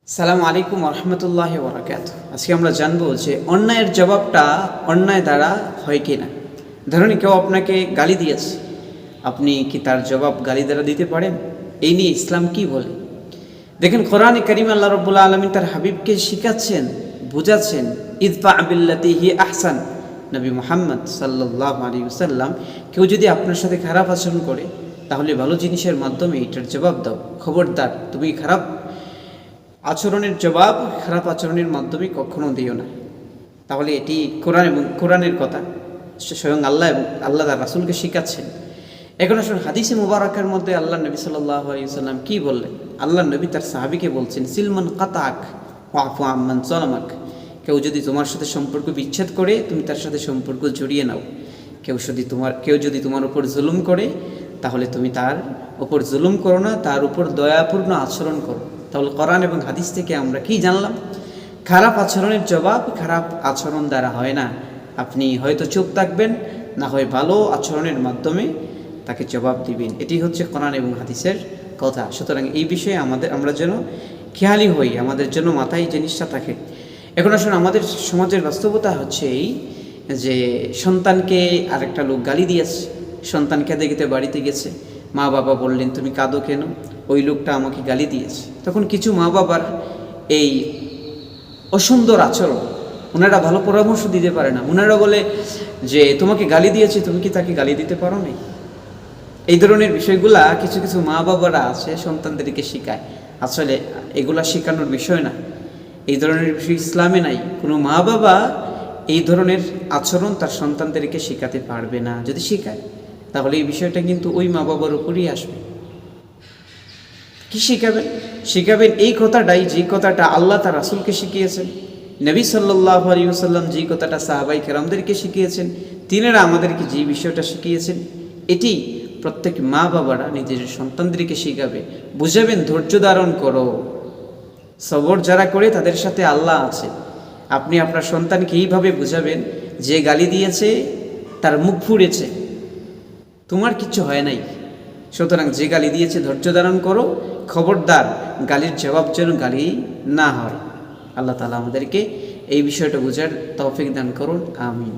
সালামু আলাইকুম রহমতুল্লাহি ওয়া বারাকাতুহু। আজকে আমরা জানবো যে অন্যায়ের জবাবটা অন্যায় দ্বারা হয় কি না। ধরুন কেউ আপনাকে গালি দিয়েছে, আপনি কি তার জবাব গালি দ্বারা দিতে পারেন? এই নিয়ে ইসলাম কি বলে দেখেন। কোরআনে কারীমে আল্লাহ রাব্বুল আলামিন তার হাবিবকে শিখাচ্ছেন, বুঝাচ্ছেন, ইদফা বিল্লাতি হি আহসান। নবী মুহাম্মদ সাল্লাল্লাহু আলাইহি ওয়াসাল্লাম, কেউ যদি আপনার সাথে খারাপ আচরণ করে তাহলে ভালো জিনিসের মাধ্যমে এটার জবাব দাও। খবরদার, তুমি খারাপ আচরণের জবাব খারাপ আচরণের মাধ্যমে কখনো দিও না। তাহলে এটি কোরআনের কথা, স্বয়ং আল্লাহ এবং আল্লাহ তার রাসূলকে শিখাচ্ছেন। এখন আসলে হাদিসে মুবারাকার মধ্যে আল্লাহ নবী সাল্লাল্লাহু আলাইহি ওয়াসাল্লাম কি বললেন? আল্লাহ নবী তার সাহাবীকে বলছেন, সিলমান কাতাক ওয়াফু আম্মান যালামাক। কেউ যদি তোমার সাথে সম্পর্ক বিচ্ছেদ করে, তুমি তার সাথে সম্পর্ক জড়িয়ে নাও। কেউ যদি তোমার উপর জুলুম করে, তাহলে তুমি তার উপর জুলুম করো না, তার উপর দয়াপূর্ণ আচরণ করো। তাহলে কোরআন এবং হাদিস থেকে আমরা কি জানলাম? খারাপ আচরণের জবাব খারাপ আচরণ দ্বারা হয় না। আপনি হয়তো চুপ থাকবেন, না হয় ভালো আচরণের মাধ্যমে তাকে জবাব দিবেন। এটি হচ্ছে কোরআন এবং হাদিসের কথা। সুতরাং এই বিষয়ে আমরা যেন খেয়ালি হই, আমাদের জন্য মাথায় জিনিসটা থাকে। এখন আসলে আমাদের সমাজের বাস্তবতা হচ্ছে এই যে সন্তানকে আরেকটা লোক গালি দিয়েছে, সন্তান কেঁদে বাড়িতে গেছে, মা বাবা বললেন তুমি কাঁদো কেন? ওই লোকটা আমাকে গালি দিয়েছে। তখন কিছু মা বাবার এই অসুন্দর আচরণ, ওনারা ভালো পরামর্শ দিতে পারে না। ওনারা বলে যে তোমাকে গালি দিয়েছে, তুমি কি তাকে গালি দিতে পারো না? এই ধরনের বিষয়গুলা কিছু কিছু মা বাবারা আছে সন্তানদেরকে শেখায়। আসলে এগুলা শেখানোর বিষয় না, এই ধরনের বিষয় ইসলামে নাই। কোনো মা বাবা এই ধরনের আচরণ তার সন্তানদেরকে শেখাতে পারবে না। যদি শেখায় তাহলে এই বিষয়টা কিন্তু ওই মা বাবার উপরই আসবে। কি শিখাবেন এই কথাটাই, যে কথাটা আল্লাহ তার রাসূলকে শিখিয়েছেন, নবী সাল্লাল্লাহু আলাইহি ওয়াসাল্লাম যে কথাটা সাহাবায়ে কেরামদেরকে শিখিয়েছেন, তিনারা আমাদেরকে যে বিষয়টা শিখিয়েছেন, এটি প্রত্যেক মা বাবারা নিজের সন্তানদেরকে শিখাবে, বুঝাবেন। ধৈর্য ধারণ করো, সবর যারা করে তাদের সাথে আল্লাহ আছে। আপনি আপনার সন্তানকে এইভাবে বুঝাবেন, যে গালি দিয়েছে তার মুখ ফুঁড়েছে, তোমার কিচ্ছু হয় নাই। সুতরাং যে গালি দিয়েছে ধৈর্য ধারণ করো, খবরদার গালির জবাব যেন গালি না হয়। আল্লাহ তাআলা আমাদেরকে এই বিষয়টা বোঝার তৌফিক দান করুন, আমিন।